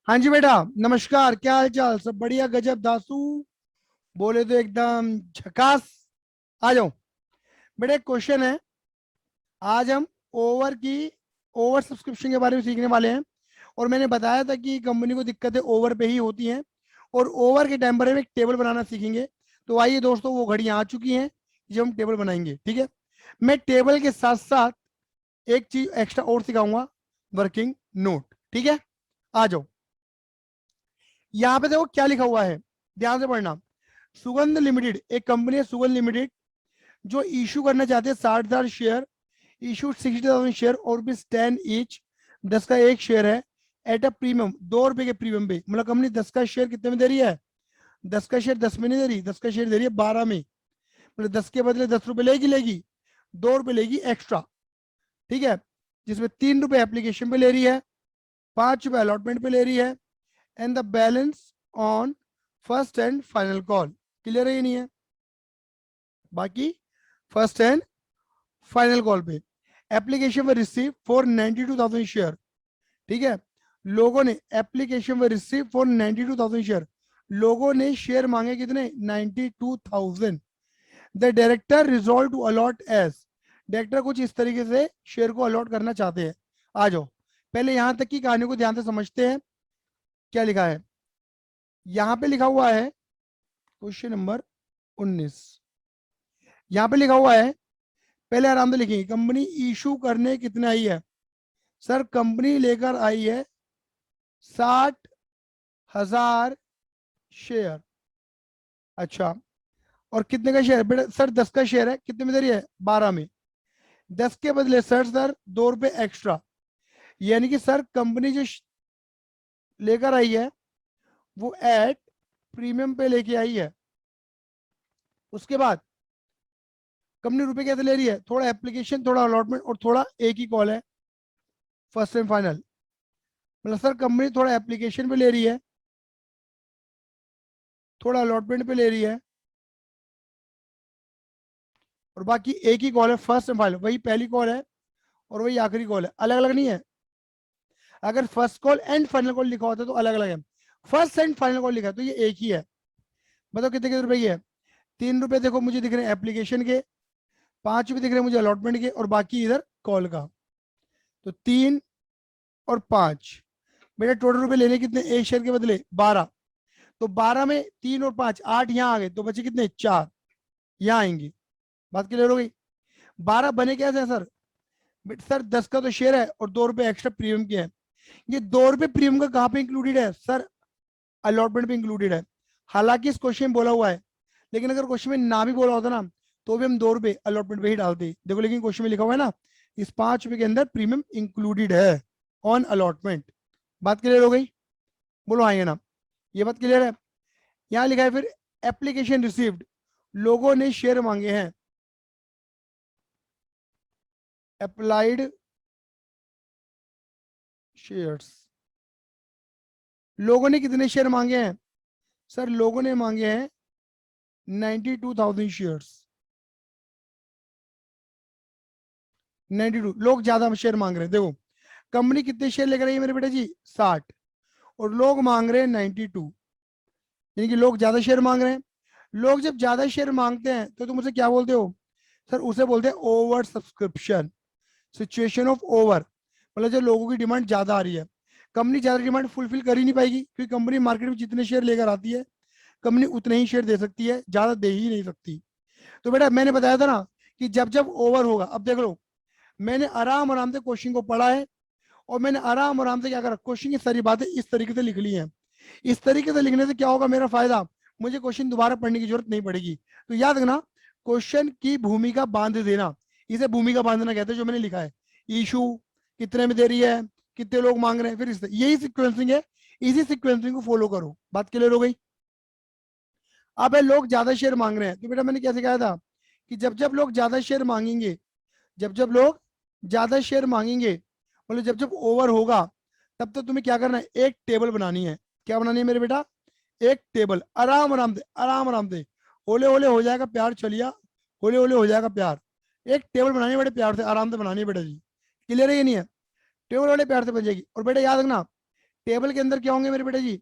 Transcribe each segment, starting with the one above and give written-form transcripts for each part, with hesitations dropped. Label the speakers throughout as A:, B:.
A: हाँ जी बेटा, नमस्कार। क्या हाल चाल? सब बढ़िया, गजब दासू। बोले तो एकदम झकास। आ जाओ बेटा। एक क्वेश्चन है। आज हम ओवर की ओवर सब्सक्रिप्शन के बारे में सीखने वाले हैं। और मैंने बताया था कि कंपनी को दिक्कतें ओवर पे ही होती हैं। और ओवर के टाइम पर हम एक टेबल बनाना सीखेंगे। तो आइए दोस्तों, वो घड़ियां आ चुकी हैं जो हम टेबल बनाएंगे। ठीक है। मैं टेबल के साथ साथ एक चीज एक्स्ट्रा और सिखाऊंगा, वर्किंग नोट। ठीक है। आ जाओ। यहाँ पे देखो क्या लिखा हुआ है, ध्यान से पढ़ना। सुगंध लिमिटेड एक कंपनी है, सुगंध लिमिटेड, जो इशू करना चाहते हैं 60,000 शेयर। इशू 60,000 शेयर और भी 10 ईच, 10 का एक शेयर है। एट अ प्रीमियम, 2 रुपए के प्रीमियम पे। मतलब कंपनी 10 का शेयर कितने में दे रही है? 10 का शेयर 10 में नहीं दे रही, 10 का शेयर दे रही है 12 में। मतलब 10 के बदले 10 रुपए लेगी 2 रुपए लेगी एक्स्ट्रा। ठीक है। जिसमें 3 रुपए एप्लीकेशन पे ले रही है, 5 रुपए अलॉटमेंट पे ले रही है, and the balance on first and final call. Clear है ये? नहीं है? बाकी फर्स्ट एंड फाइनल कॉल पे एप्लीकेशन में रिसीव फॉर 92,000 शेयर। ठीक है। लोगों ने एप्लीकेशन में रिसीव फॉर 92,000 शेयर। लोगों ने शेयर मांगे कितने? 92,000। The director resolved to allot as. Director कुछ इस तरीके से शेयर को अलॉट करना चाहते हैं। आ जाओ, पहले यहां तक की कहानी को ध्यान से समझते हैं। क्या लिखा है यहां पे? लिखा हुआ है क्वेश्चन नंबर 19। यहां पे लिखा हुआ है, पहले आराम से लिखेंगे। कंपनी इशू करने कितने आई है? सर कंपनी लेकर आई है 60,000 शेयर। अच्छा, और कितने का शेयर बेटा? सर 10 का शेयर है, कितने में दे रही है? 12 में। 10 के बदले सर 2 रुपए एक्स्ट्रा। यानी कि सर कंपनी जो लेकर आई है वो एट प्रीमियम पे लेके आई है। उसके बाद कंपनी रुपए कैसे ले रही है? थोड़ा एप्लीकेशन, थोड़ा अलॉटमेंट और थोड़ा एक ही कॉल है, फर्स्ट एंड फाइनल। मतलब सर कंपनी थोड़ा एप्लीकेशन पे ले रही है, थोड़ा अलॉटमेंट पे ले रही है, और बाकी एक ही कॉल है, फर्स्ट एंड फाइनल। वही पहली कॉल है और वही आखिरी कॉल है, अलग अलग नहीं है। अगर first call and final call लिखा होता तो अलग अलग है। फर्स्ट एंड फाइनल कॉल लिखा है तो ये एक ही है। बताओ कितने कितने रुपए की है? 3 रुपए देखो मुझे दिख रहे हैं एप्लीकेशन के, 5 रुपए दिख रहे हैं मुझे अलॉटमेंट के, और बाकी इधर कॉल का। तो 3 और 5, बेटा टोटल रुपए लेने कितने एक शेयर के बदले? 12। तो 12 में 3 और 5 8, यहाँ आ गए तो बचे कितने? 4 यहाँ आएंगे। बात क्लियर हो गई? 12 बने कैसे हैं सर? सर 10 का तो शेयर है और 2 रुपए एक्स्ट्रा प्रीमियम के हैं। ये 2 रुपए प्रीमियम का कहाँ पे इंक्लूडेड है सर? अलॉटमेंट पे इंक्लूडेड है। हालांकि इस क्वेश्चन में बोला हुआ है, लेकिन अगर क्वेश्चन में ना भी बोला होता ना तो भी हम 2 रुपए अलॉटमेंट पे ही डालते। देखो लेकिन क्वेश्चन में लिखा हुआ है ना, इस 5 रुपए के अंदर प्रीमियम इंक्लूडेड है ऑन अलॉटमेंट। बात क्लियर हो गई? बोलो हाँ या ना। ये बात क्लियर है? यहाँ लिखा है फिर एप्लीकेशन रिसीव्ड, लोगों ने शेयर मांगे हैं। अप्लाइड शेयर्स, लोगों ने कितने शेयर मांगे हैं? सर लोगों ने मांगे हैं 92,000 शेयर्स। 92 लोग ज्यादा शेयर मांग रहे हैं। देखो कंपनी कितने शेयर लेकर आई है मेरे बेटे जी? 60, और लोग मांग रहे हैं 92। यानी कि लोग ज्यादा शेयर मांग रहे हैं। लोग जब ज्यादा शेयर मांगते हैं तो तुम उसे क्या बोलते हो? सर उसे बोलते हैं over subscription, situation of over. मतलब जब लोगों की डिमांड ज्यादा आ रही है, कंपनी ज्यादा डिमांड फुलफिल कर ही नहीं पाएगी, क्योंकि कंपनी मार्केट में जितने शेयर लेकर आती है कंपनी उतने ही शेयर दे सकती है, ज्यादा दे ही नहीं सकती। तो बेटा मैंने बताया था ना कि जब जब ओवर होगा, अब देख लो मैंने आराम आराम से क्वेश्चन को पढ़ा है, और मैंने आराम आराम से क्या करा, क्वेश्चन की सारी बातें इस तरीके से लिख ली हैं। इस तरीके से लिखने से क्या होगा मेरा फायदा? मुझे क्वेश्चन दोबारा पढ़ने की जरूरत नहीं पड़ेगी। तो याद रखना, क्वेश्चन की भूमिका बांध देना, इसे भूमिका बांधना कहते हैं। जो मैंने लिखा है, इशू कितने में दे रही है, कितने लोग मांग रहे हैं, फिर यही सिक्वेंसिंग है। इसी सिक्वेंसिंग को फॉलो करो। बात क्लियर हो गई? अब है लोग ज्यादा शेयर मांग रहे हैं, तो बेटा मैंने क्या सिखाया था कि जब जब लोग ज्यादा शेयर मांगेंगे, जब जब लोग ज्यादा शेयर मांगेंगे, मतलब जब जब ओवर होगा, तब तो तुम्हें क्या करना है? एक टेबल बनानी है। क्या बनानी है मेरे बेटा? एक टेबल। आराम आराम से, आराम आराम से, होले होले हो जाएगा प्यार, चलिया होले होले हो जाएगा प्यार। एक टेबल बनानी है बड़े प्यार से, आराम से बनानी है बेटा जी। क्लियर है ये? नहीं है? टेबल वाले प्यार से बन जाएगी। और बेटा याद रखना, टेबल के अंदर क्या होंगे मेरे बेटे जी?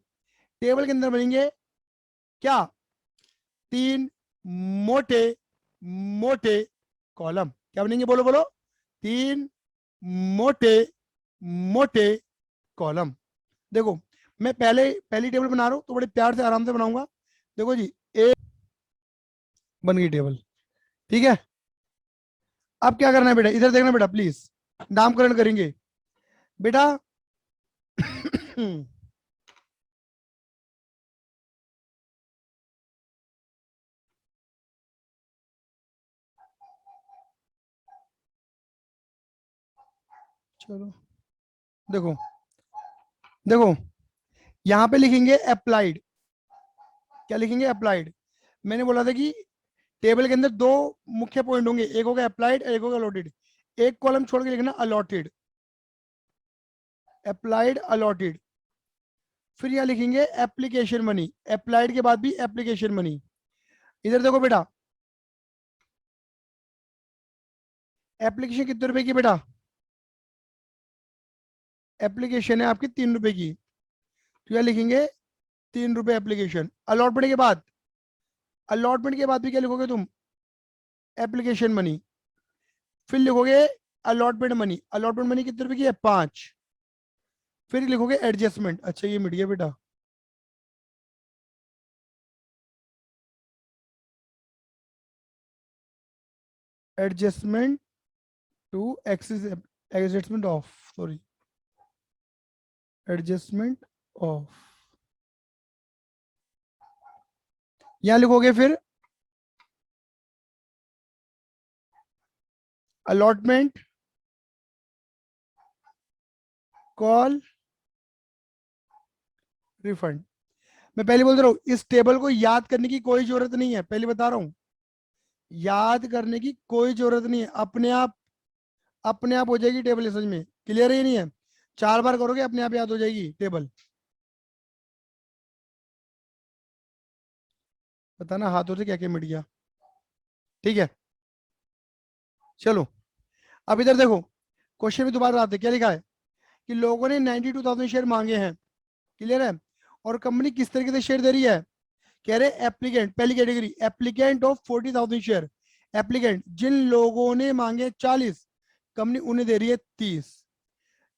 A: टेबल के अंदर बनेंगे क्या? 3 मोटे मोटे कॉलम। क्या बनेंगे? बोलो बोलो। 3 मोटे मोटे कॉलम। देखो, मैं पहले पहली टेबल बना रहा हूं तो बड़े प्यार से आराम से बनाऊंगा। देखो जी, एक बन गई टेबल। ठीक है, अब क्या करना है बेटा? इधर देखना बेटा प्लीज, नामकरण करेंगे बेटा। चलो, देखो देखो, यहां पे लिखेंगे अप्लाइड। क्या लिखेंगे? अप्लाइड। मैंने बोला था कि टेबल के अंदर दो मुख्य पॉइंट होंगे, एक होगा अप्लाइड, एक होगा अलॉटेड। एक कॉलम छोड़ के लिखना अलॉटेड, अप्लाइड, अलॉटेड। फिर यहाँ लिखेंगे एप्लीकेशन मनी, अप्लाइड के बाद भी एप्लीकेशन मनी। इधर देखो बेटा, एप्लीकेशन कितने रुपए की बेटा? एप्लीकेशन है आपकी 3 रुपए की, तो यहाँ लिखेंगे 3 रुपए एप्लीकेशन। अलॉटमेंट के बाद भी क्या लिखोगे तुम? Application money. फिर लिखोगे अलॉटमेंट मनी कितने रुपए की है? 5। फिर लिखोगे एडजस्टमेंट। अच्छा, ये मिट गया बेटा। Adjustment to axis, adjustment of, sorry, adjustment of. यहां लिखोगे फिर अलॉटमेंट कॉल रिफंड। मैं पहले बोल रहा हूँ, इस टेबल को याद करने की कोई जरूरत नहीं है, पहले बता रहा हूँ। याद करने की कोई जरूरत नहीं है, अपने आप हो जाएगी टेबल समझ में। क्लियर है? नहीं है? 4 बार करोगे अपने आप याद हो जाएगी टेबल। बताना हाथों से क्या क्या मिट गया। ठीक है, चलो, अब इधर देखो, क्वेश्चन में दोबारा आते हैं। क्या लिखा है कि लोगों ने 92,000 शेयर मांगे हैं। क्लियर है? और कंपनी किस तरीके से शेयर दे रही है? कह रहे एप्लीकेंट, पहली category, applicant of 40,000 share. Applicant जिन लोगों ने मांगे 40, कंपनी उन्हें दे रही है 30।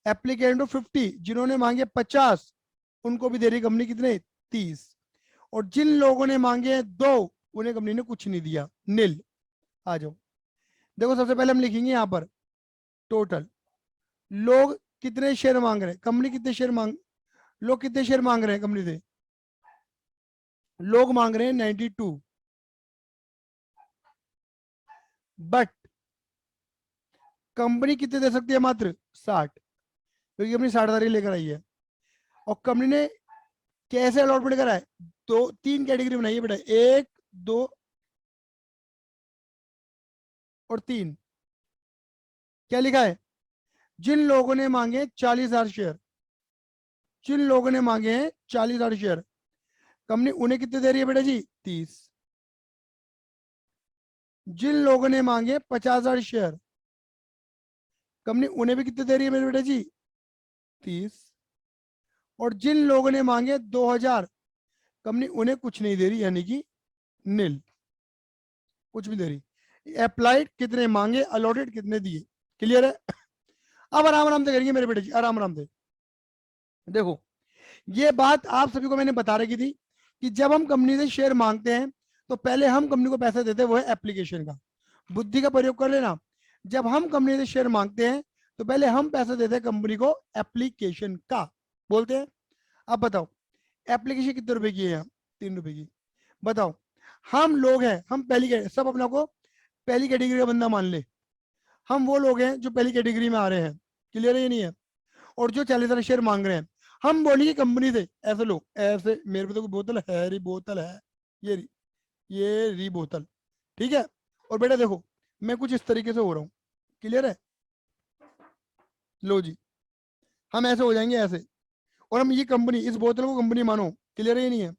A: एप्लीकेंट ऑफ 50, जिन्होंने मांगे 50, उनको भी दे रही है कंपनी कितने? 30। और जिन लोगों ने मांगे हैं 2, उन्हें कंपनी ने कुछ नहीं दिया, नील। आ जाओ, देखो सबसे पहले हम लिखेंगे यहाँ पर टोटल। लोग कितने शेयर मांग रहे हैं? कंपनी कितने शेयर मांग लोग कितने शेयर मांग रहे हैं कंपनी से? लोग मांग रहे हैं 92, बट कंपनी कितने दे सकती है? मात्र 60, क्योंकि कंपनी 60,000 लेकर आई है। और कंपनी ने कैसे अलॉटमेंट करा है? 3 कैटेगरी बनाई है बेटा, 1, 2 और 3। क्या लिखा है? जिन लोगों ने मांगे 40,000 शेयर, जिन लोगों ने मांगे हैं 40,000 शेयर, कंपनी उन्हें कितने दे रही है बेटा जी? 30। जिन लोगों ने मांगे 50,000 शेयर, कंपनी उन्हें भी कितने दे रही है मेरे बेटा जी? 30। और जिन लोगों ने मांगे 2,000, कंपनी उन्हें कुछ नहीं दे रही, यानी कि नील, कुछ भी दे रही। अप्लाइड कितने मांगे, अलॉटेड कितने दिए। क्लियर है? अब आराम आराम से करेंगे मेरे बेटे जी, आराम आराम से। देखो, ये बात आप सभी को मैंने बता रखी थी कि जब हम कंपनी से शेयर मांगते हैं तो पहले हम कंपनी को पैसा देते हैं, वो है एप्लीकेशन का। बुद्धि का प्रयोग कर लेना। जब हम कंपनी से शेयर मांगते हैं तो पहले हम पैसा देते हैं कंपनी को एप्लीकेशन का, बोलते हैं। अब बताओ, एप्लीकेशन कितने रुपए की है? यहाँ 3 रुपए की। बताओ, हम लोग हैं, हम सब अपना को पहली कैटेगरी का बंदा मान ले। हम वो लोग हैं जो पहली कैटेगरी में आ रहे हैं। क्लियर है या नहीं है? और जो 40,000 शेयर मांग रहे हैं, हम बोलेंगे कंपनी से, ऐसे लो, ऐसे मेरे पे तो कोई बोतल है, री बोतल है, ये री, ये री बोतल। ठीक है? और बेटा देखो, मैं कुछ इस तरीके से हो रहा हूँ। क्लियर है? लो जी, हम ऐसे हो जाएंगे ऐसे, और हम ये कंपनी, इस बोतल को कंपनी मानो। क्लियर है या नहीं है?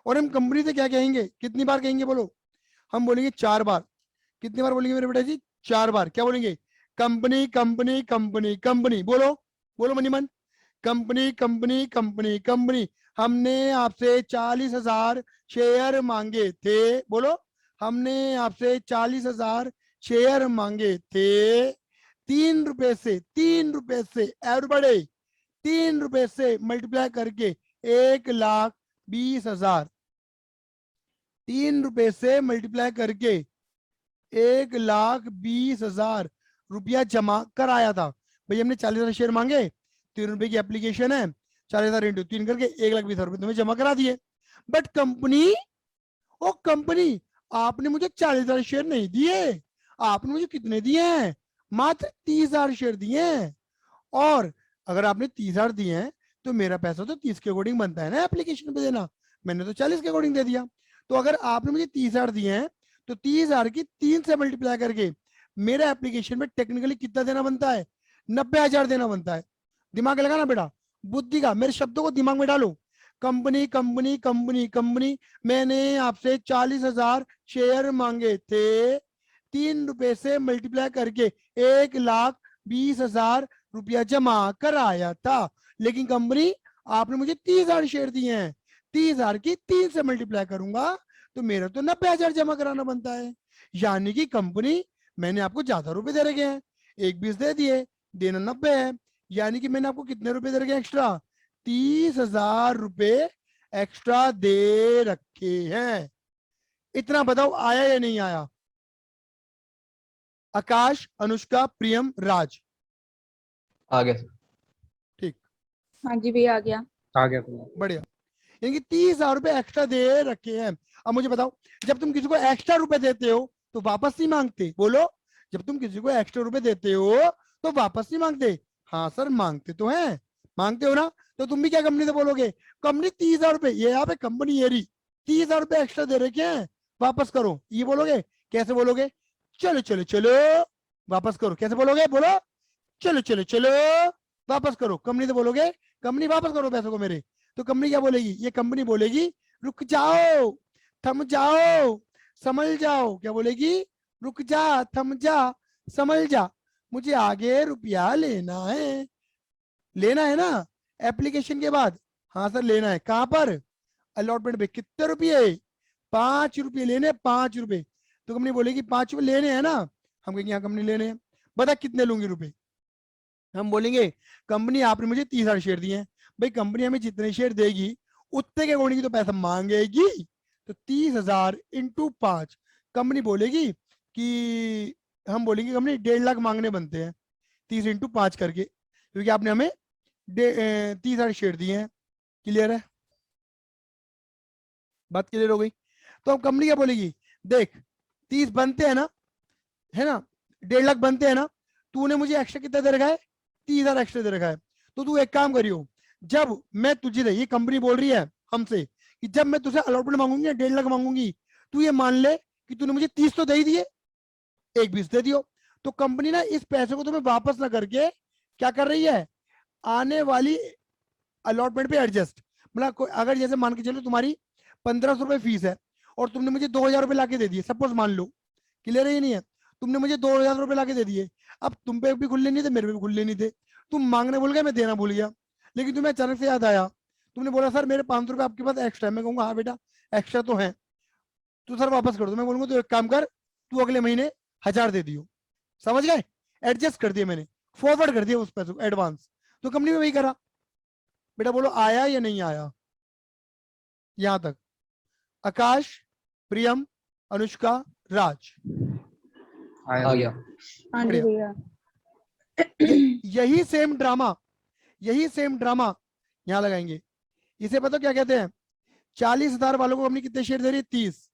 A: और हम कंपनी से क्या कहेंगे? कितनी बार कहेंगे बोलो? हम बोलेंगे 4 बार। कितनी बार बोलेंगे मेरे बेटा जी? 4 बार। क्या बोलेंगे? कंपनी कंपनी कंपनी कंपनी, बोलो बोलो मनी मन। कंपनी कंपनी कंपनी कंपनी, हमने आपसे 40,000 शेयर मांगे थे। बोलो, हमने आपसे 40,000 शेयर मांगे थे। 3 रुपए से, 3 रुपए से एवरीबॉडी, 3 रुपए से मल्टीप्लाई करके 1,20,000, 3 रुपए से मल्टीप्लाई करके 1,20,000 रुपया जमा कराया था। भाई हमने 40,000 शेयर मांगे, 3 रुपए की एप्लीकेशन है, 40,000 इंटू 3 करके 1,20,000 रुपए तुम्हें जमा करा दिए। बट कंपनी, ओ कंपनी, आपने मुझे 40,000 शेयर नहीं दिए, आपने मुझे कितने दिए हैं? मात्र 30,000 शेयर दिए हैं। और अगर आपने 30,000 दिए हैं तो मेरा पैसा तो 30 के अकॉर्डिंग बनता है ना एप्लीकेशन पे देना, मैंने तो 40 के अकॉर्डिंग दे दिया। तो अगर आपने मुझे 30,000 दिए हैं तो 30,000 की 3 से मल्टीप्लाई करके मेरा एप्लीकेशन में टेक्निकली कितना देना बनता है? 90,000 देना बनता है। दिमाग लगाना बेटा, बुद्धि का, मेरे शब्दों को दिमाग में डालो। कंपनी कंपनी कंपनी कंपनी, मैंने आपसे 40,000 शेयर मांगे थे, 3 रुपए से मल्टीप्लाई करके 1,20,000 रुपया जमा कराया था। लेकिन कंपनी, आपने मुझे 30,000 शेयर दिए हैं, 30,000 की 3 से मल्टीप्लाई करूंगा तो मेरा तो 90,000 जमा कराना बनता है। यानी कि कंपनी, मैंने आपको ज्यादा रुपए दे रखे हैं, 1,20 दे दिए, देना 90 है। यानी कि मैंने आपको कितने रुपए दे रखे हैं एक्स्ट्रा? 30,000 रुपए एक्स्ट्रा दे रखे हैं। इतना बताओ आया या नहीं आया? आकाश, अनुष्का, प्रियम, राज।
B: आ गया सर।
A: ठीक,
C: हाँ जी भैया आ गया।
B: आ गया सर।
A: बढ़िया। यानी कि 30,000 रुपए एक्स्ट्रा दे रखे हैं। अब मुझे बताओ, जब तुम किसी को एक्स्ट्रा रुपए देते हो तो वापस नहीं मांगते? बोलो, जब तुम किसी को एक्स्ट्रा रुपए देते हो तो वापस नहीं मांगते? हाँ सर, मांगते तो हैं, मांगते हो ना। तो तुम भी क्या कंपनी से बोलोगे? कंपनी 30,000 रुपए, ये यहाँ पे कंपनी ये रही, 30,000 रुपए एक्स्ट्रा दे रखे हैं, वापस करो, ये बोलोगे? कैसे बोलोगे? चलो चलो चलो वापस करो। कैसे बोलोगे? बोलो, चलो चलो चलो वापस करो। कंपनी से बोलोगे, कंपनी वापस करो पैसों को मेरे। तो कंपनी क्या बोलेगी? ये कंपनी बोलेगी, रुक जाओ, थम जाओ, समझ जाओ। क्या बोलेगी? रुक जा, थम जा, समझ जा, मुझे आगे रुपया लेना है। लेना है ना एप्लीकेशन के बाद? हाँ सर लेना है। कहां पर? अलॉटमेंट पे। कितने रुपये? 5 रुपये लेने, 5 रुपये। तो कंपनी बोलेगी 5 रुपये लेने हैं ना, हम कहेंगे हाँ कंपनी लेने हैं। बता कितने लूंगी रुपए? हम बोलेंगे कंपनी आपने मुझे 30,000 शेयर दिए हैं, भाई कंपनी हमें जितने शेयर देगी उतने के अकॉर्डिंग तो पैसा मांगेगी। तो 30,000 इंटू 5, कंपनी बोलेगी कि, हम बोलेंगे कंपनी 1.5 लाख मांगने बनते हैं 30 इंटू 5 करके, क्योंकि आपने हमें 30,000 शेयर दिए हैं। क्लियर है? बात क्लियर हो गई? तो अब कंपनी क्या बोलेगी? देख 30 बनते हैं ना, है ना, 1.5 लाख बनते हैं ना, तूने मुझे एक्स्ट्रा कितना दे रखा है? 30,000 एक्स्ट्रा दे रखा है। तो तू एक काम करियो, जब मैं तुझे दे, ये कंपनी बोल रही है हमसे कि जब मैं तुझे अलॉटमेंट मांगूंगी 1.5 लाख मांगूंगी, तू ये मान ले कि तूने मुझे 30 तो दे ही दिए, 1,20 दे दियो। तो कंपनी ना इस पैसे को तुम्हें वापस ना करके क्या कर रही है? आने वाली अलॉटमेंट पे एडजस्ट, मतलब अगर जैसे मान के चलो तुम्हारी 1,500 रुपए फीस है और तुमने मुझे 2,000 रुपए लाके दे दिए, सपोज मान लो, क्लियर है ये नहीं है? तुमने मुझे 2,000 रुपए लाके दे दिए, अब तुम पे भी खुले नहीं थे, मेरे पे भी खुले नहीं थे, तुम मांगने भूल गए, मैं देना भूल गया, लेकिन तुम्हें अचानक से याद आया, तुमने बोला सर मेरे 500 रुपए आपके पास एक्स्ट्रा है। मैं कहूंगा हाँ बेटा एक्स्ट्रा तो है, तो सर वापस कर दो। मैं बोलूंगा तो एक काम कर, तू अगले महीने 1,000 दे दियो। समझ गए? एडजस्ट कर दिया मैंने, फॉरवर्ड कर दिया उस पैसे को एडवांस। तो कंपनी में वही करा। बेटा बोलो आया या नहीं आया यहां तक? आकाश, प्रियम, अनुष्का, राज।
B: आ गया।
C: हाँ जी
A: बढ़िया।
C: भैया।
A: यही सेम ड्रामा, यही सेम ड्रामा यहां लगाएंगे। इसे पता क्या कहते हैं? 40,000 वालों को अपनी कितने शेयर दे रही है? 30।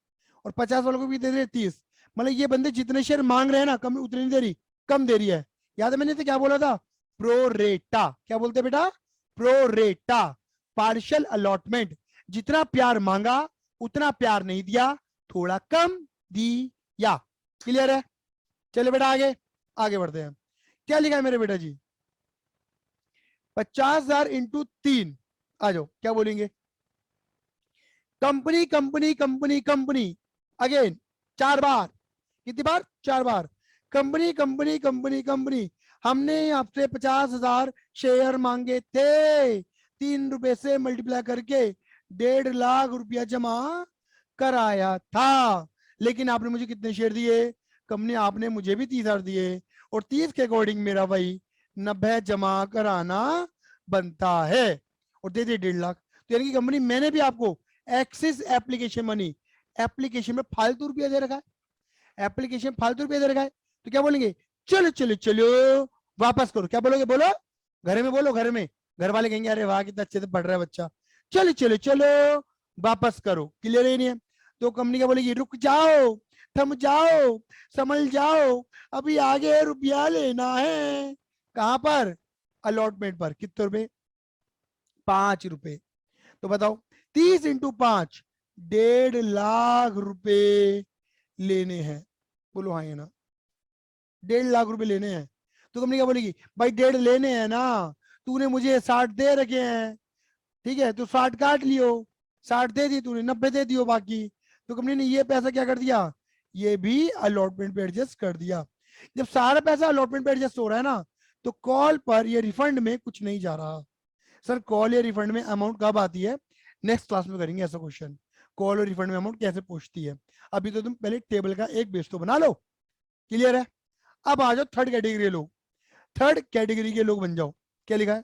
A: और 50 वालों को भी दे रही है 30। मतलब ये बंदे जितने शेयर मांग रहे हैं ना, कम उतने नहीं दे रही, कम दे रही है। याद है मैंने तो क्या बोला था? प्रोरेटा। क्या बोलते हैं बेटा? Pro rata, partial allotment. जितना प्यार मांगा उतना प्यार नहीं दिया, थोड़ा कम दिया। क्लियर है? चलो बेटा आगे, आगे बढ़ते हैं। क्या लिखा है मेरे बेटा जी? 50,000 इंटू 3। आ जाओ, क्या बोलेंगे? Company company company company, again 4 बार। कितनी बार? 4 बार। कंपनी कंपनी कंपनी कंपनी, हमने आपसे 50,000 शेयर मांगे थे, 3 रुपए से मल्टीप्लाई करके 1.5 लाख रुपया जमा कराया था, लेकिन आपने मुझे कितने शेयर दिए? कंपनी आपने मुझे भी 30,000 दिए, और 30 के अकॉर्डिंग मेरा भाई 90 जमा कराना बनता है, और दे दे 1.5 लाख। तो यानी कि कंपनी मैंने भी आपको एक्सिस एप्लीकेशन मनी, एप्लीकेशन में फालतू रुपया दे रखा है, एप्लीकेशन फालतू रुपया दे रखा है, तो क्या बोलेंगे? चलो चलो चलो वापस करो। क्या बोलोगे? बोलो, घर में बोलो, घर में। घर वाले कहेंगे अरे वाह कितना अच्छे से पढ़ रहा है बच्चा, चलो चलो चलो वापस करो। क्लियर है नहीं है? तो कंपनी क्या बोलेगी? रुक जाओ, थम जाओ, समझ जाओ, अभी आगे रुपया लेना है। कहां पर? अलॉटमेंट पर। कितने रुपए? 5 रुपए। तो बताओ 30 × 5, 1.5 लाख रुपए लेने हैं। बोलो हाँ या ना? 1.5 लाख रुपए लेने हैं। तो कंपनी क्या बोलेगी? भाई 1.5 लेने हैं ना, तूने मुझे 60 दे रखे हैं, ठीक है, तो 60 काट लियो, 60 दे दी तूने, 90 दे दियो बाकी। तो कंपनी ने ये पैसा क्या कर दिया? ये भी अलॉटमेंट पे एडजस्ट कर दिया। जब सारा पैसा अलॉटमेंट पे एडजस्ट हो रहा है ना, तो कॉल पर ये रिफंड में कुछ नहीं जा रहा। सर कॉल या रिफंड में अमाउंट कब आती है? नेक्स्ट क्लास में करेंगे ऐसा क्वेश्चन, कॉल और रिफंड में अमाउंट कैसे पहुंचती है। अभी तो तुम पहले टेबल का एक बेस तो बना लो। क्लियर है? अब आ जाओ थर्ड कैटेगरी लोग, थर्ड कैटेगरी के लोग बन जाओ। क्या लिखा है?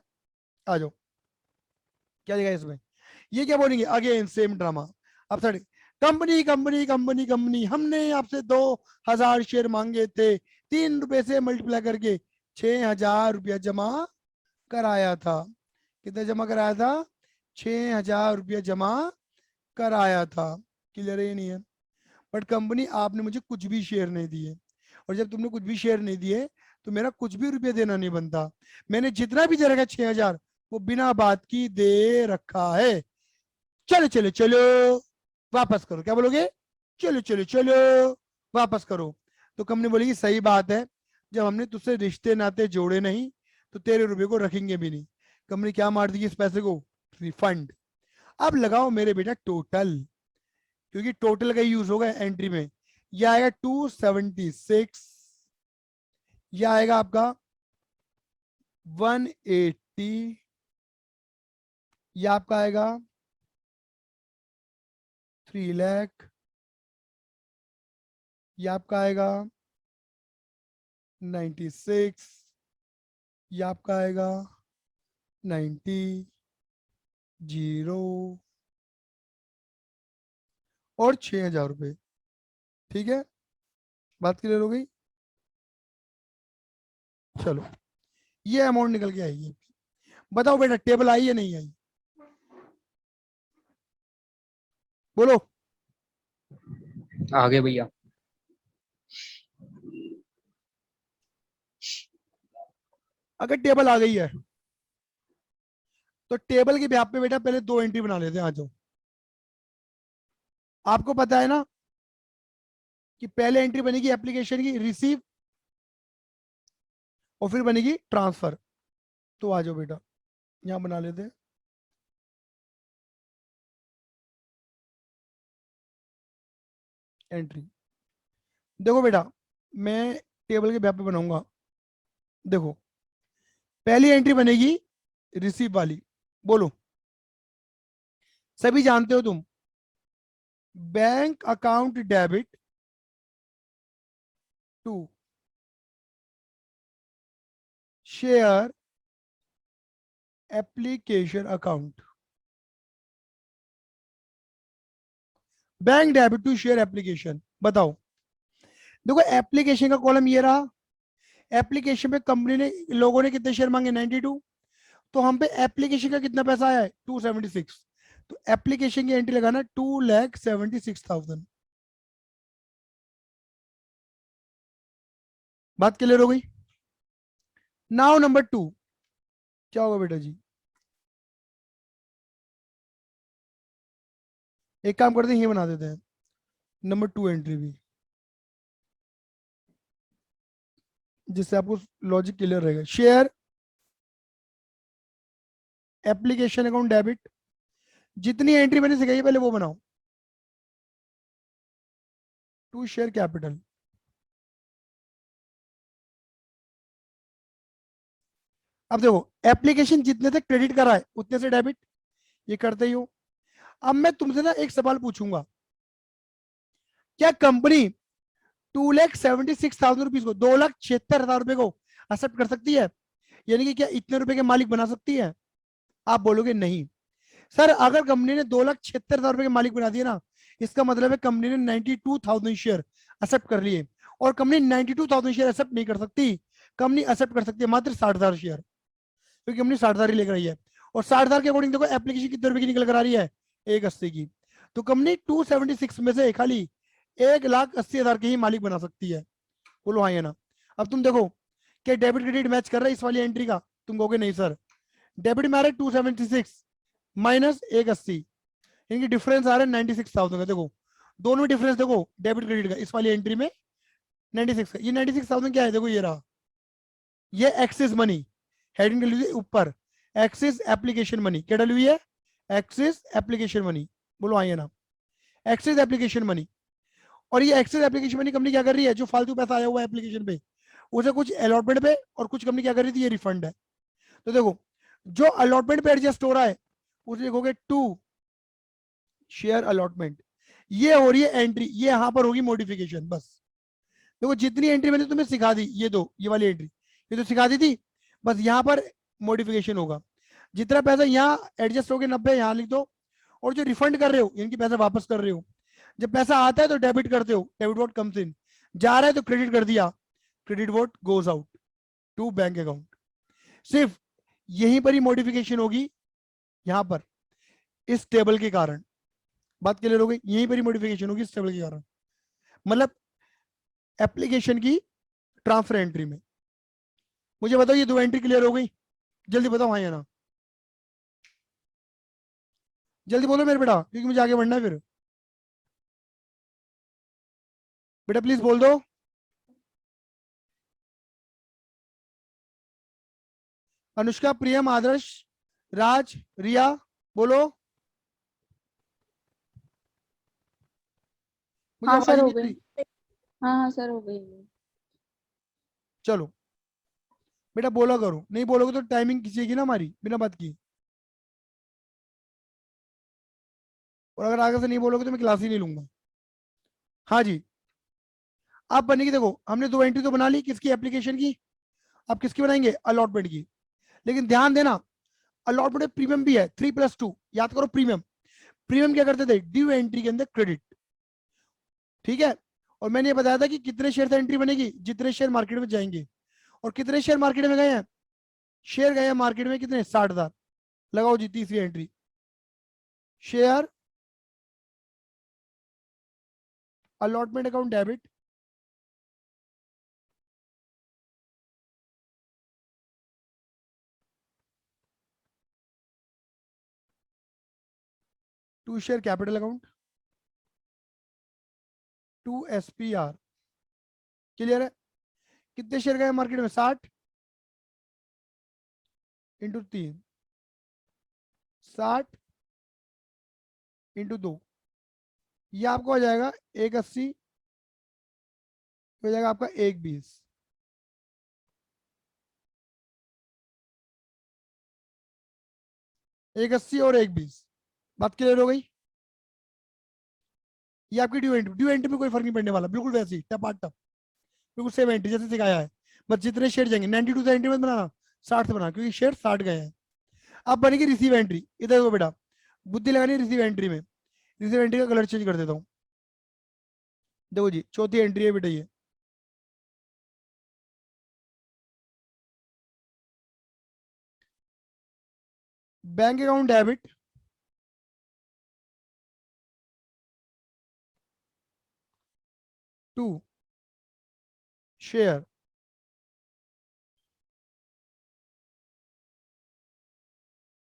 A: आ जाओ, क्या लिखा है इसमें? ये क्या बोलेंगे? Again same drama. अब third, company company company company हमने आपसे 2,000 शेयर मांगे थे, 3 रुपए से मल्टीप्लाई करके 6,000 रुपया जमा कराया था। कितना जमा कराया था? 6,000 रुपया जमा कराया था। क्लियर है ये नहीं है? बट कंपनी आपने मुझे कुछ भी शेयर नहीं दिए, और जब तुमने कुछ भी शेयर नहीं दिए तो मेरा कुछ भी रुपया देना नहीं बनता। मैंने जितना भी दे रखा है 6,000, वो बिना बात की दे रखा है। चलो चलो चलो वापस करो। क्या बोलोगे? चलो चलो चलो वापस करो। तो कंपनी बोलेगी सही बात है, जब हमने तुझसे रिश्ते नाते जोड़े नहीं तो तेरे रुपए को रखेंगे भी नहीं। कंपनी क्या मार देगी इस पैसे को? रिफंड। अब लगाओ मेरे बेटा टोटल, क्योंकि टोटल का यूज होगा एंट्री में। यह आएगा 276, यह आएगा आपका 180, यह आपका आएगा 3 लाख, यह आपका आएगा 96, यह आपका आएगा 90, 0 और 6,000 रुपये। ठीक है, बात क्लियर हो गई? चलो ये अमाउंट निकल के आएगी। बताओ बेटा टेबल आई या नहीं आई? बोलो।
B: आगे भैया।
A: अगर टेबल आ गई है तो टेबल के ब्याह पे बेटा पहले 2 एंट्री बना लेते हैं। आ जाओ, आपको पता है ना कि पहले एंट्री बनेगी एप्लीकेशन की रिसीव, और फिर बनेगी ट्रांसफर। तो आ जाओ बेटा, यहां बना लेते हैं एंट्री। देखो बेटा, मैं टेबल के ब्याह पे बनाऊंगा। देखो पहली एंट्री बनेगी रिसीव वाली। बोलो, सभी जानते हो तुम, bank account debit to share application account. Bank debit to share application. बताओ, देखो एप्लीकेशन का कॉलम ये रहा, एप्लीकेशन पे कंपनी ने, लोगों ने कितने शेयर मांगे? 92। तो हम पे एप्लीकेशन का कितना पैसा आया है? 276। तो एप्लीकेशन की एंट्री लगाना 2,76,000। बात क्लियर हो गई? नाउ नंबर 2 क्या होगा बेटा जी? एक काम करते हैं, ये बना देते हैं नंबर 2 एंट्री भी, जिससे आपको लॉजिक क्लियर रहेगा। शेयर एप्लीकेशन अकाउंट डेबिट, जितनी एंट्री मैंने सिखाई पहले वो बनाओ। टू शेयर कैपिटल, अब देखो, एप्लीकेशन जितने से क्रेडिट करा है उतने से डेबिट, ये करते ही हो। अब मैं तुमसे ना एक सवाल पूछूंगा, क्या कंपनी 2,76,000 रुपीज को, 2,76,000 रुपए को एक्सेप्ट कर सकती है? यानी कि क्या इतने रुपए के मालिक बना सकती है? आप बोलोगे नहीं सर, अगर कंपनी ने 2,76,000 रुपए के मालिक बना दिए ना, इसका मतलब है कंपनी ने 92,000 शेयर एक्सेप्ट कर लिए। और कंपनी 92,000 शेयर एक्सेप्ट नहीं कर सकती, कंपनी एक्सेप्ट कर सकती है मात्र 60,000 शेयर, क्योंकि कंपनी 60,000 ही लेकर आई है। और 60,000 के अकॉर्डिंग देखो एप्लीकेशन कितने रुपए की निकल कर आ रही है, 180 की। तो कंपनी 276 में से खाली 1,80,000 के ही मालिक बना सकती है। बोलो हाँ या ना। अब तुम देखो क्या डेबिट क्रेडिट मैच कर रहा है इस वाली एंट्री का? तुम कहोगे नहीं सर, डेबिट में आ रहा है 276 माइनस 180, इनकी डिफरेंस आ रहा है 96,000 का। देखो दोनों में डिफरेंस देखो डेबिट क्रेडिट का, इस वाली एंट्री में 96 का। ये 96,000 क्या है? देखो ये रहा, ये एक्सिस मनी, हेडिंग डली हुई ऊपर, एक्सिस एप्लीकेशन मनी। क्या डली हुई है? Axis application money. बोलो आइए ना, एक्सिस एप्लीकेशन मनी। और ये एक्सिस एप्लीकेशन मनी कंपनी क्या कर रही है, जो फालतू पैसा आया हुआ है एप्लीकेशन पे उसे कुछ अलॉटमेंट पे, और कुछ कंपनी क्या कर रही थी, ये रिफंड है। तो देखो जो अलॉटमेंट पे एडजस्ट हो रहा है उसे लिखोगे टू शेयर अलॉटमेंट, ये हो रही है एंट्री, ये यहां पर होगी मॉडिफिकेशन। बस देखो जितनी एंट्री मैंने तुम्हें सिखा दी, ये दो, ये वाली एंट्री ये तो सिखा दी थी, बस यहाँ पर मॉडिफिकेशन होगा। जितना पैसा यहाँ एडजस्ट हो गया 90 यहाँ लिख दो, और जो रिफंड कर रहे हो इनकी पैसा वापस कर रहे हो। जब पैसा आता है तो डेबिट करते हो, डेबिट वोट कम्स इन, जा रहा है तो क्रेडिट कर दिया, credit what goes out to bank account. सिर्फ यहीं पर ही मॉडिफिकेशन होगी, यहां पर इस टेबल के कारण। बात क्लियर हो गई? यहीं पर ही मॉडिफिकेशन होगी इस टेबल के कारण, मतलब एप्लीकेशन की ट्रांसफर एंट्री में। मुझे बताओ ये दो एंट्री क्लियर हो गई? जल्दी बताओ हाँ या ना, जल्दी बोलो मेरे बेटा, क्योंकि मुझे आगे बढ़ना है फिर। बेटा प्लीज बोल दो। अनुष्का, प्रियम, आदर्श, राज, रिया, बोलो। मुझे
C: हाँ
A: आवाज
C: सर, हो
A: नहीं आ
C: गई।
A: रही।
C: हाँ हाँ सर, हो गई।
A: चलो बेटा बोला करो, नहीं बोलोगे तो टाइमिंग खींचेगी ना हमारी बिना बात की। और अगर आगे से नहीं बोलोगे तो मैं क्लास ही नहीं लूंगा। हाँ जी, आप बनेगी, देखो हमने दो एंट्री तो बना ली किसकी, एप्लीकेशन की। अब किसकी बनाएंगे? अलॉटमेंट की। लेकिन ध्यान देना, अलॉटमेंट में प्रीमियम भी है, 3+2, याद करो प्रीमियम। प्रीमियम क्या करते थे? ड्यू एंट्री के अंदर क्रेडिट, ठीक है। और मैंने ये बताया था कि कितने शेयर से एंट्री बनेगी, जितने शेयर मार्केट में जाएंगे। और कितने शेयर मार्केट में गए हैं? शेयर गए हैं मार्केट में कितने? 60,000। लगाओ जी तीसरी entry, share allotment account debit, to share capital account, to SPR। Clear है? कितने शेयर गए मार्केट में? 60 इंटू 3, 60 इंटू 2, ये आपको हो जाएगा 180, हो जाएगा आपका 120। 180 और 120, बात क्लियर हो गई? ये आपकी ड्यू एंट्री, ड्यू एंट्री में कोई फर्क नहीं पड़ने वाला, बिल्कुल वैसी टप टप, बिल्कुल सेम एंट्री जैसे सिखाया है। बस जितने शेयर जाएंगे 92 से एंट्री मत बनाना, 60 से बना, क्योंकि शेयर 60 गए हैं। अब बनेगी रिसीव एंट्री, इधर देखो बेटा, बुद्धि लगानी है रिसीव एंट्री में। रिसीव एंट्री का कलर चेंज कर देता हूँ। देखो जी चौथी एंट्री है बेटा ये, bank account debit, to share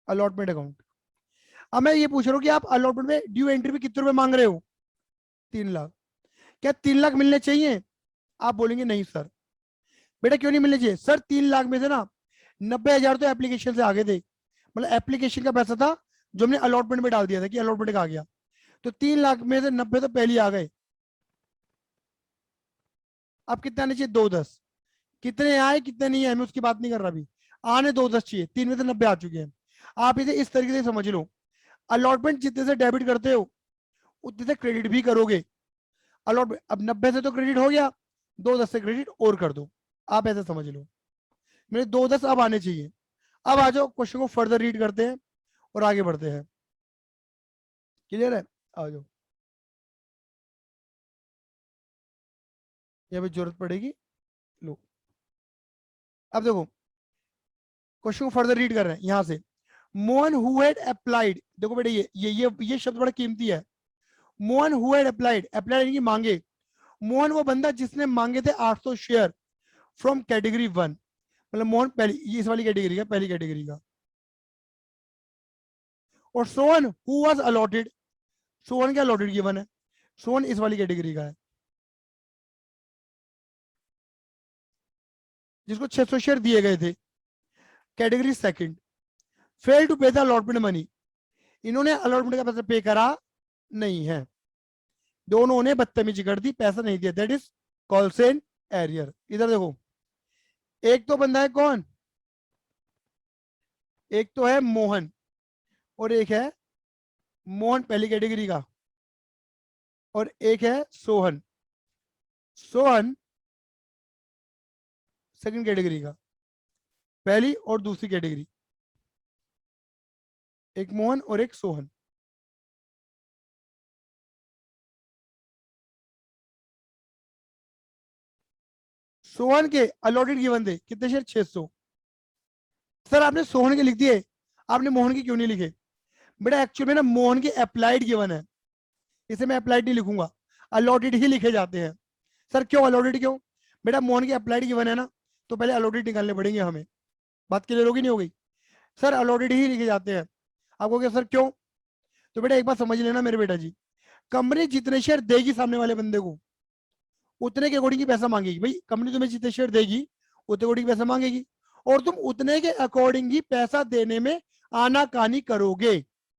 A: allotment account. अब मैं ये पूछ रहा हूँ कि आप अलॉटमेंट में ड्यू एंट्री में कितने रुपए मांग रहे हो? 3 लाख। क्या 3 लाख मिलने चाहिए? आप बोलेंगे नहीं सर। बेटा क्यों नहीं मिलने चाहिए सर? 3 लाख में से ना 90,000 तो एप्लीकेशन से आगे थे, मतलब एप्लीकेशन का पैसा था जो हमने अलॉटमेंट में डाल दिया था कि अलॉटमेंट का आ गया। तो 3 लाख में से 90 तो पहले ही आ गए। अब कितने आने चाहिए? 210। कितने आए कितने नहीं आए मैं उसकी बात नहीं कर रहा अभी, आने 2 10 चाहिए, 3 में से 90 आ चुके हैं। आप इसे इस तरीके से समझ लो, अलॉटमेंट जितने से डेबिट करते हो उतने से क्रेडिट भी करोगे। अलॉटमेंट अब 90 से तो क्रेडिट हो गया, 2 10 से क्रेडिट और कर दो। आप ऐसे समझ लो, मेरे 2 10 अब आने चाहिए। अब आ जाओ, क्वेश्चन को फर्दर रीड करते हैं और आगे बढ़ते हैं। क्लियर है? आ जाओ, यहाँ पे जरूरत पड़ेगी। लो, अब देखो क्वेश्चन को फर्दर रीड कर रहे हैं यहां से। मोहन हु हैड अप्लाइड, देखो बेटे ये शब्द बड़ा कीमती है। Mohan who had applied, applied यानी कि मांगे। मोहन वो बंदा जिसने मांगे थे 800 शेयर फ्रॉम कैटेगरी 1, मतलब मोहन पहली, ये इस वाली कैटेगरी का, पहली कैटेगरी का। और Sohan who was allotted, Sohan क्या अलॉटेड गिवन है, सोहन इस वाली कैटेगरी का है, जिसको 600 शेयर दिए गए थे, कैटेगरी सेकंड। फेल टू पे द अलॉटमेंट मनी, इन्होंने अलॉटमेंट का पैसा पे करा नहीं है, दोनों ने बदतमीजी कर दी, पैसा नहीं दिया, दैट इज कॉल्सेन एरियर। इधर देखो, एक तो बंदा है कौन, एक तो है मोहन और एक है मोहन पहली कैटेगरी का, और एक है सोहन, सोहन सेकंड कैटेगरी का, पहली और दूसरी कैटेगरी, एक मोहन और एक सोहन। सोहन के अलॉटेड गिवन थे कितने शेयर, 600। सर आपने सोहन के लिख दिए, आपने मोहन के क्यों नहीं लिखे? बेटा एक्चुअल में ना मोहन के अप्लाइड गिवन है, इसे मैं अप्लाइड नहीं लिखूंगा, अलॉटेड ही लिखे जाते हैं। सर क्यों अलॉटेड क्यों? बेटा मोहन की अप्लाइड गिवन है ना, तो पहले अलॉटेड निकालने पड़ेंगे हमें। बात क्लियर होगी नहीं हो गई? सर अलॉटेड ही लिखे जाते हैं। आपको क्या सर क्यों? तो बेटा एक बात समझ लेना मेरे बेटा जी, कंपनी जितने शेयर देगी सामने वाले बंदे को, उतने के अकॉर्डिंग ही पैसा मांगेगी। भाई कंपनी तुम्हें जितने शेयर देगी उतने अकॉर्डिंग पैसा मांगेगी, और तुम उतने के अकॉर्डिंग ही पैसा देने में आनाकानी करोगे,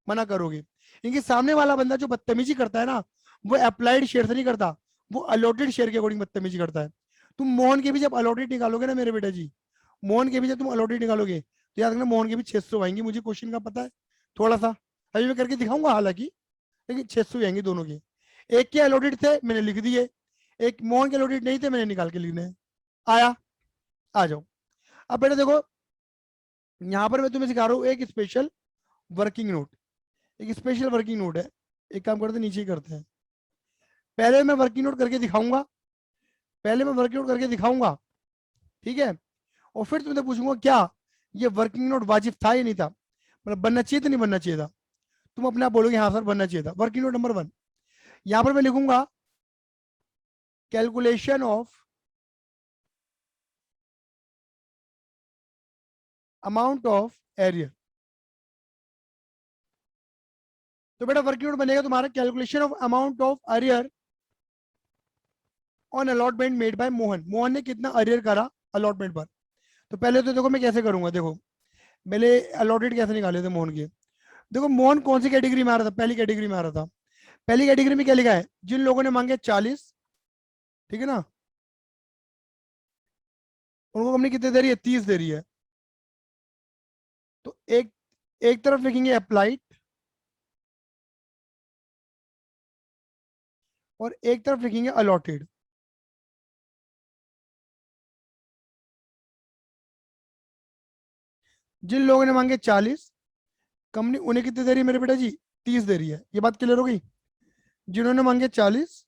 A: मना करोगे। इनके सामने वाला बंदा जो बदतमीजी करता है ना, वो अप्लाइड शेयर से नहीं करता, वो अलॉटेड शेयर के अकॉर्डिंग बदतमीजी करता है। तुम मोहन के भी जब अलॉटेड निकालोगे ना मेरे बेटा जी, मोहन के भी जब तुम अलॉटेड निकालोगे तो याद रखना मोहन के भी 600 आएंगे, मुझे क्वेश्चन का पता है थोड़ा सा, अभी मैं करके दिखाऊंगा हालांकि, लेकिन 600 आएंगे दोनों के। एक के अलॉटेड थे मैंने लिख दिए, एक मोहन के अलॉटेड नहीं थे मैंने निकाल के लिखने हैं। आया? आ जाओ। अब बेटा देखो, यहां पर मैं तुम्हें सिखा रहा हूँ एक स्पेशल वर्किंग नोट, एक स्पेशल वर्किंग नोट है। एक काम करते नीचे ही करते हैं, पहले मैं वर्किंग नोट करके दिखाऊंगा, पहले मैं वर्किंग नोट करके दिखाऊंगा, ठीक है? और फिर तुमसे पूछूंगा क्या ये वर्किंग नोट वाजिब था या नहीं था, मतलब बनना चाहिए था नहीं बनना चाहिए था। तुम अपने आप बोलोगे हाँ सर बनना चाहिए था। वर्किंग नोट नंबर 1, यहां पर मैं लिखूंगा calculation of amount of arrear. तो बेटा वर्किंग नोट बनेगा तुम्हारा calculation of amount of arrear on allotment made by Mohan, Mohan ने कितना अरियर करा अलॉटमेंट पर। तो पहले तो देखो मैं कैसे करूंगा, देखो पहले अलॉटेड कैसे निकाले थे मोहन के। देखो मोहन कौन सी कैटेगरी में आ रहा था, पहली कैटेगरी में आ रहा था। पहली कैटेगरी में क्या लिखा है, जिन लोगों ने मांगे 40, ठीक है ना, उनको कंपनी कितने दे रही है, 30 दे रही है। तो एक एक तरफ लिखेंगे अप्लाइड और एक तरफ लिखेंगे अलॉटेड। जिन लोगों ने मांगे 40, कंपनी उन्हें कितने दे रही है मेरे बेटा जी, 30 दे रही है। ये बात क्लियर हो गई? जिन्होंने मांगे 40,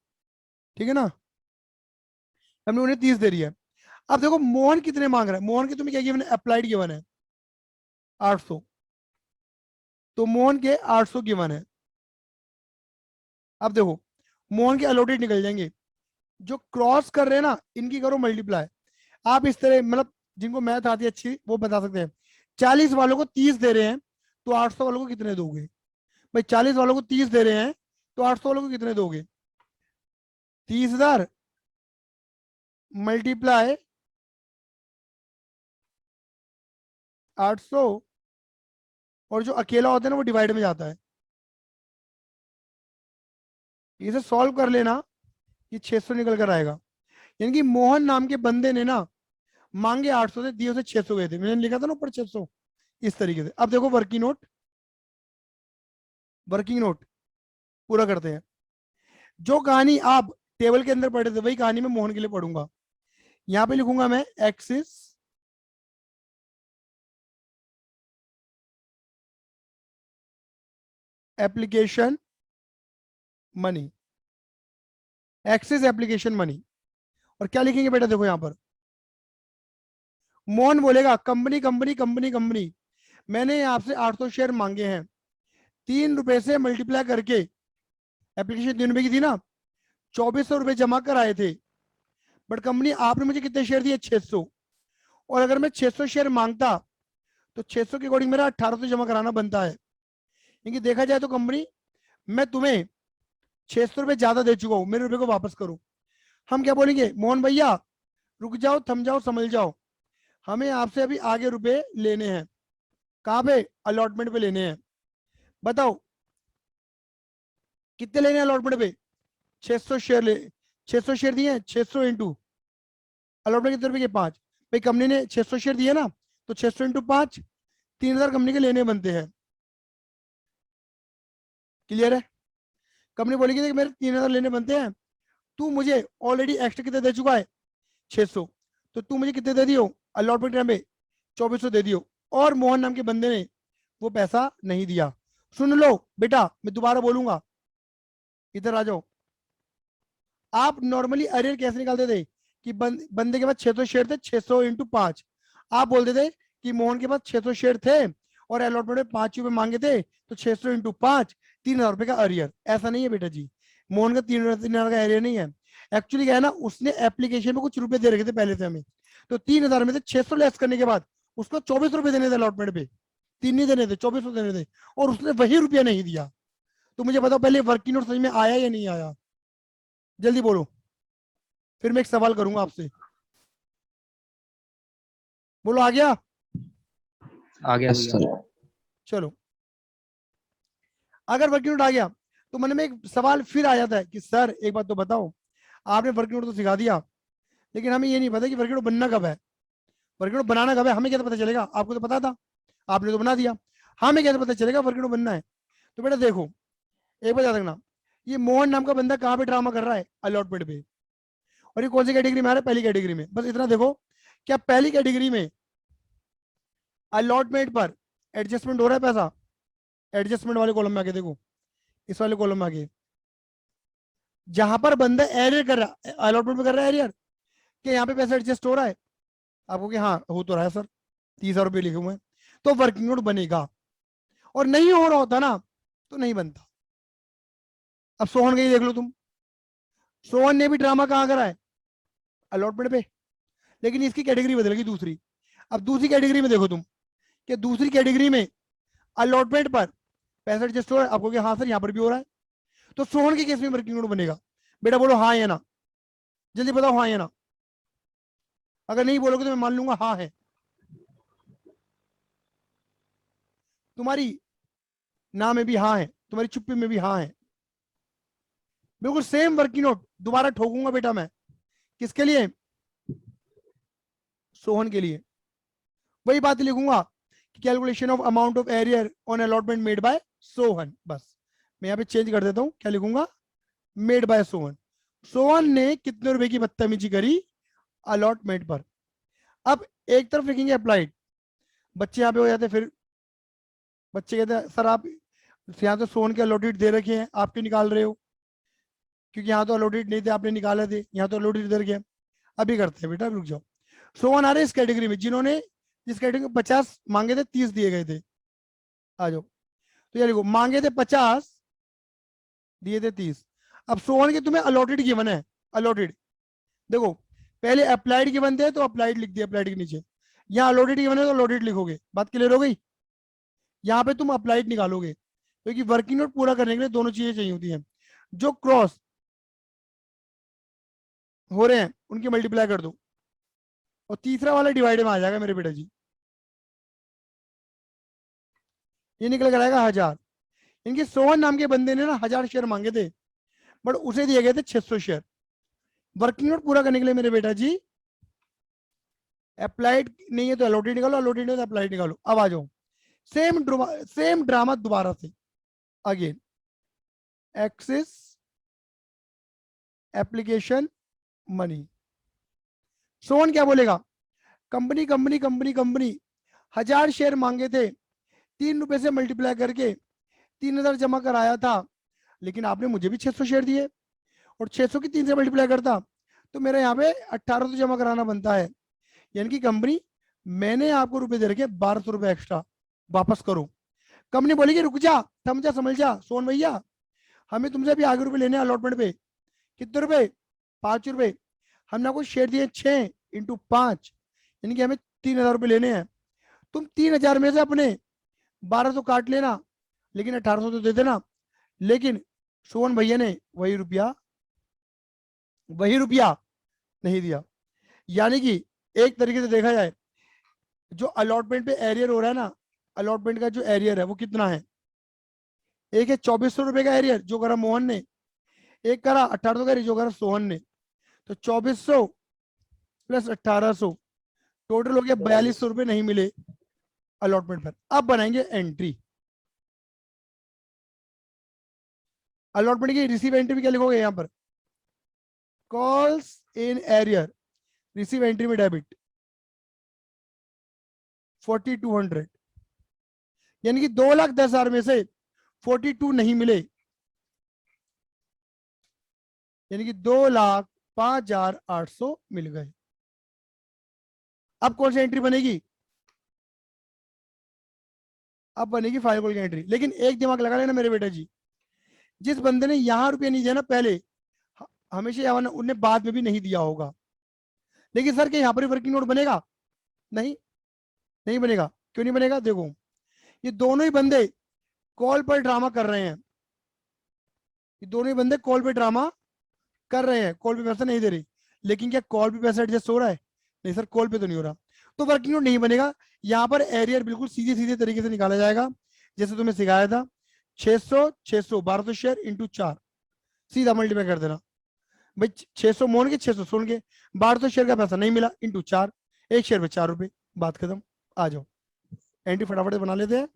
A: ठीक है ना, कंपनी उन्हें 30 दे रही है। अब देखो मोहन कितने मांग रहा है, मोहन की तुम्हें क्या गिवन है, अप्लाइड गिवन है 800, तो मोहन के 800 गिवन है। अब देखो मोहन के अलॉटेड निकल जाएंगे, जो क्रॉस कर रहे हैं ना इनकी करो मल्टीप्लाई। आप इस तरह मतलब जिनको मैथ आती है अच्छी वो बता सकते हैं, 40 वालों को 30 दे रहे हैं तो 800 वालों को कितने दोगे? भाई 40 वालों को 30 दे रहे हैं तो 800 वालों को कितने दोगे? 30,000 मल्टीप्लाई 800, और जो अकेला होता है ना वो डिवाइड में जाता है। इसे सॉल्व कर लेना, ये 600 निकल कर आएगा। यानी कि मोहन नाम के बंदे ने ना मांगे 800 थे, दिए उसे 600 गए थे, मैंने लिखा था ना ऊपर 600, इस तरीके से। अब देखो वर्किंग नोट, वर्किंग नोट पूरा करते हैं। जो कहानी आप टेबल के अंदर पढ़े थे वही कहानी मैं मोहन के लिए पढ़ूंगा। यहां पे लिखूंगा मैं axis application money, axis application money. और क्या लिखेंगे बेटा, देखो यहां पर मोहन बोलेगा कंपनी कंपनी कंपनी कंपनी, मैंने आपसे 800 शेयर मांगे हैं, 3 रुपए से मल्टीप्लाई करके, एप्लीकेशन 3 रुपए की थी ना, 2400 रुपए जमा कर आए थे, बट कंपनी आपने मुझे कितने शेयर दिए, 600। और अगर मैं 600 शेयर मांगता तो 600 के अकॉर्डिंग मेरा 1800 जमा कराना बनता है। क्योंकि देखा जाए तो कंपनी, मैं तुम्हें 600 रुपए ज्यादा दे चुका हूं, मेरे रुपए को वापस करो। हम क्या बोलेंगे, मोहन भैया रुक जाओ, थम जाओ, समझ जाओ, हमें आपसे अभी आगे रुपए लेने हैं। कहां पे, अलॉटमेंट पे लेने हैं। बताओ कितने लेने हैं अलॉटमेंट पे, 600 शेयर ले, 600 शेयर दिए हैं, 600 इंटू अलॉटमेंट कितने रुपए के, 5। भाई कंपनी ने 600 शेयर दिए ना, तो 600 इंटू 5, 3000 कंपनी के लेने बनते हैं। क्लियर है। कंपनी बोलेगी कि मेरे 3000 लेने बनते हैं, तू मुझे ऑलरेडी एक्स्ट्रा कितने दे चुका है, 600, तो तू मुझे कितने दे दियो अलॉटमेंट टाइम पे, 2400 दे दियो। और मोहन नाम के बंदे ने वो पैसा नहीं दिया। सुन लो बेटा, मैं दोबारा बोलूंगा, इधर आ जाओ। आप नॉर्मली अरियर कैसे निकालते थे कि बंदे के पास 600 शेयर थे, 600 इंटू 5, आप बोलते थे कि मोहन के पास 600 शेयर थे और अलॉटमेंट में 5 रुपए मांगे थे, तो 600 इंटू 5, 3000 रुपए का अरियर। ऐसा नहीं है बेटा जी, मोहन का 3000 का अरियर नहीं है। एक्चुअली क्या है ना, उसने एप्लीकेशन में कुछ रुपए दे रखे थे पहले से हमें, तो 3000 में से 600 लेस करने के बाद उसको 24 रुपए देने थे अलॉटमेंट पे, 3 नहीं देने थे, 2400 देने थे, और उसने वही रुपया नहीं दिया। तो मुझे बताओ पहले वर्किंग नोट समझ में आया या नहीं आया, जल्दी बोलो, फिर मैं एक सवाल करूंगा आपसे। बोलो आ गया।
B: आ गया
D: यस सर।
A: चलो, अगर वर्किंग नोट आ गया तो मन में एक सवाल फिर आ जाता है कि सर एक बात तो बताओ, आपने वर्किंग नोट तो सिखा दिया, लेकिन हमें ये नहीं पता कि वर्किंग नोट बनना कब है, वर्किंग नोट बनाना कब है, हमें कैसे पता चलेगा। आपको तो पता था, आपने तो बना दिया, हमें कैसे पता चलेगा वर्किंग नोट बनना है। तो बेटा देखो, एक बात याद रखना, ये मोहन नाम का बंदा कहाँ पे ड्रामा कर रहा है, अलॉटमेंट पे। और ये कौन सी कैटेगरी में आ रहा है, पहली कैटेगरी में। बस इतना देखो, क्या पहली कैटेगरी में अलॉटमेंट पर एडजस्टमेंट हो रहा है पैसा, एडजस्टमेंट वाले कॉलम में आके देखो, इस वाले कॉलम में आके, जहां पर बंदा एरियर कर रहा है, अलॉटमेंट में कर रहा है एरियर, कि यहाँ पे पैसा एडजस्ट हो रहा है, आपको कि हाँ हो तो रहा है सर, 30,000 रुपये लिखे हुए हैं, तो वर्किंग नोट बनेगा। और नहीं हो रहा होता ना, तो नहीं बनता। अब सोहन का ही देख लो तुम, सोहन ने भी ड्रामा कहाँ करा है, अलॉटमेंट पे, लेकिन इसकी कैटेगरी बदलेगी दूसरी। अब दूसरी कैटेगरी में देखो तुम, कि दूसरी कैटेगरी में अलॉटमेंट पर पैसा एडजस्ट हो रहा है, आपको कि हाँ सर यहाँ पर भी हो रहा है, तो सोहन के केस में वर्किंग नोट बनेगा। बेटा बोलो हाँ या ना, जल्दी बताओ हाँ या ना। अगर नहीं बोलोगे तो मैं मान लूंगा हाँ है। तुम्हारी ना में भी हाँ है, तुम्हारी चुप्पी में भी हाँ है। बिल्कुल सेम वर्किंग नोट दोबारा ठोकूंगा बेटा मैं, किसके लिए, सोहन के लिए। वही बात लिखूंगा कि calculation of amount of arrear on allotment made by Sohan. बस मैं यहाँ पे चेंज कर देता हूँ, क्या लिखूंगा, मेड बाय सोहन। सोहन ने कितने रुपए की बदतमीजी करी अलॉटमेंट पर। अब एक तरफ लिखेंगे अप्लाइड, बच्चे यहाँ पे हो जाते, फिर बच्चे कहते हैं सर आप यहाँ तो सोहन के अलॉटेड दे रखे हैं, आप क्यों निकाल रहे हो, क्योंकि यहाँ तो अलॉटेड नहीं थे, आपने निकाले थे, यहाँ तो अलॉटेड दे रखे हैं। अभी करते हैं बेटा, रुक जाओ। सोहन आ रहे इस कैटेगरी में, जिन्होंने जिस कैटेगरी में 50 मांगे थे, 30 दिए गए थे। आ जाओ, तो ये लिखो, मांगे थे 50, दिए थे 30। अब सोहन के तुम्हें अलॉटेड गिवन है, अलॉटेड देखो, पहले अप्लाइड गिवन थे तो अप्लाइड लिख दिया अप्लाइड के नीचे, यहाँ अलॉटेड गिवन है तो अलॉटेड लिखोगे। बात क्लियर हो गई। यहाँ पे तुम अप्लाइड निकालोगे, क्योंकि वर्किंग नोट पूरा करने के लिए दोनों चीजें चाहिए होती हैं, जो क्रॉस हो रहे हैं उनकी मल्टीप्लाई कर दो, और तीसरा वाला डिवाइड में आ जाएगा मेरे बेटा जी, ये निकल कर आएगा 1000। इनके सोहन नाम के बंदे ने ना 1000 शेयर मांगे थे, बट उसे दिए गए थे 600 शेयर। वर्किंग नोट पूरा करने के लिए मेरे बेटा जी अप्लाइड नहीं है तो अलॉटेड निकालो, अलॉटेड नहीं है तो अप्लाइड निकालो। अब आ जाओ सेम ड्रामा दोबारा से अगेन। Excess application money. सोन क्या बोलेगा? Company company company company 1000 share मांगे थे, 3 रुपए से मल्टीप्लाई करके 3000 जमा कराया था, लेकिन आपने मुझे भी 600 शेयर दिए और 600 की 3 से मल्टीप्लाई करता तो मेरा यहाँ पे 1800 जमा कराना बनता है। यानी कि कंपनी, मैंने आपको रुपए दे रखे 1200 रुपए एक्स्ट्रा, वापस करो। कंपनी बोलेगी रुक जा, थम जा, समझ जा सोन भैया, हमें तुमसे भी आगे रुपए लेने अलॉटमेंट पे। कितने रुपए? 5 रुपए। हमने आपको शेयर दिए 6 इंटू 5, यानी कि हमें 3000 रुपए लेने हैं। तुम 3000 में से अपने 1200 काट लेना, लेकिन 1800 तो दे देना। लेकिन सोन भैया ने वही रुपया नहीं दिया। यानी कि एक तरीके से देखा जाए, जो अलॉटमेंट पे एरियर हो रहा है ना, अलॉटमेंट का जो एरियर है वो कितना है? एक है 2400 रुपए का एरियर जो करा मोहन ने, एक करा 1800 का जो करा सोहन ने। तो 2400 प्लस 1800 टोटल हो गया 4200 रुपए नहीं मिले अलॉटमेंट पर। अब बनाएंगे एंट्री। अलॉटमेंट की रिसीव एंट्री में क्या लिखोगे? यहां पर calls in arrear, receive entry में डेबिट 4200, यानी कि 2,10,000 में से 42 नहीं मिले, यानी कि 2,05,800 मिल गए। अब कौन सी एंट्री बनेगी? अब बनेगी फाइल कॉल की एंट्री। लेकिन एक दिमाग लगा लेना मेरे बेटा जी, जिस बंदे ने यहां रुपया नहीं दिया ना पहले, हमेशा यहाँ उनने बाद में भी नहीं दिया होगा। लेकिन सर क्या यहाँ पर वर्किंग नोट बनेगा? नहीं, नहीं बनेगा। क्यों नहीं बनेगा? देखो, ये दोनों ही बंदे कॉल पर ड्रामा कर रहे हैं, ये दोनों ही बंदे कॉल पे ड्रामा कर रहे हैं, कॉल पे पैसा नहीं दे रही। लेकिन क्या कॉल पे पैसा एडजस्ट हो रहा है? नहीं सर, कॉल पे तो नहीं हो रहा, तो वर्किंग नोट नहीं बनेगा। यहाँ पर एरियर बिल्कुल सीधे सीधे तरीके से निकाला जाएगा, जैसे तुम्हें सिखाया था। 600 600 1200 शेयर इंटू 4, सीधा मल्टीप्लाई कर देना भाई। 600 मोन के 600 सोन के, 1200 शेयर का पैसा नहीं मिला इंटू 4, एक शेयर पे 4 रुपए, बात खत्म। आ जाओ एंट्री फटाफट से बना लेते हैं।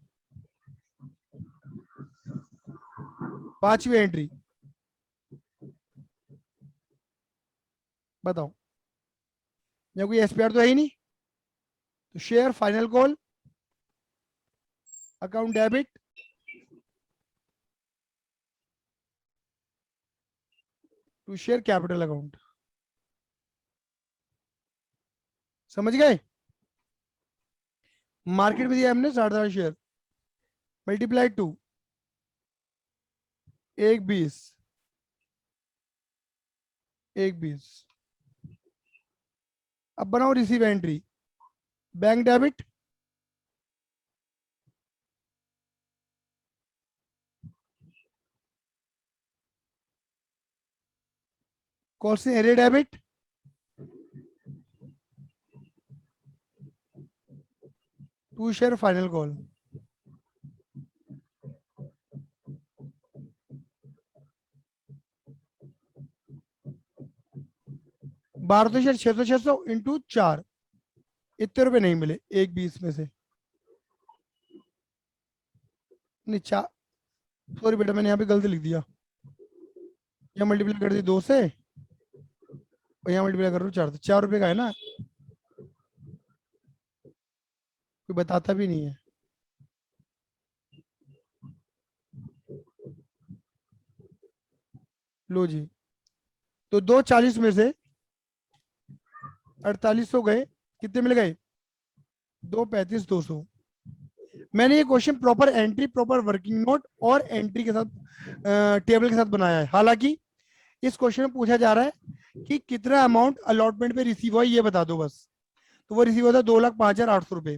A: 5वीं एंट्री बताओ, या कोई एसपीआर तो है ही नहीं, तो share final call account debit to share capital account. समझ गए? मार्केट में दिया हमने 60,000 शेयर, मल्टीप्लाई टू 1,20 1,20। अब बनाओ receive entry, bank debit cost area debit to share final call. बारह तो शेयर 600 इंटू 4, इतने रुपए नहीं मिले 1,20 में से। नहीं, 4, सॉरी बेटा, मैंने यहाँ पे गलती लिख दिया, यहाँ मल्टीप्लाई कर दी 2 से और यहाँ मल्टीप्लाई कर रहा हूँ 4 से। 4 रुपए का है ना, कोई बताता भी नहीं है। लो जी, तो 2,40 में से 4800 गए, कितने मिल गए? 2,35,200। मैंने ये question proper entry, proper working note और एंट्री के साथ टेबल के साथ बनाया है। हालांकि इस क्वेश्चन में पूछा जा रहा है कि कितना अमाउंट अलॉटमेंट पे रिसीव हुआ ये बता दो बस। तो वो रिसीव होता है 2,05,800 रुपए,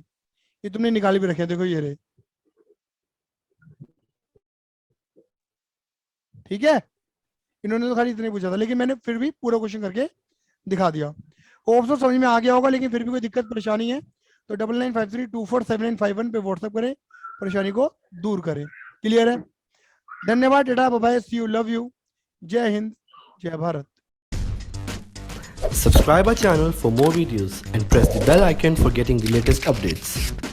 A: ये तुमने निकाले भी रखे, देखो ये रहे। ठीक है, इन्होंने तो खाली इतने पूछा था, लेकिन मैंने फिर भी पूरा क्वेश्चन करके दिखा दिया। होप सो समझ में आ गया होगा, लेकिन फिर भी कोई दिक्कत परेशानी है तो 9953247951 पे व्हाट्सएप करें, परेशानी को दूर करें। क्लियर है? धन्यवाद, tata bye bye, see you, love you, जय हिंद, जय Bharat.
D: Subscribe our channel for more videos and press the bell icon for getting the latest updates.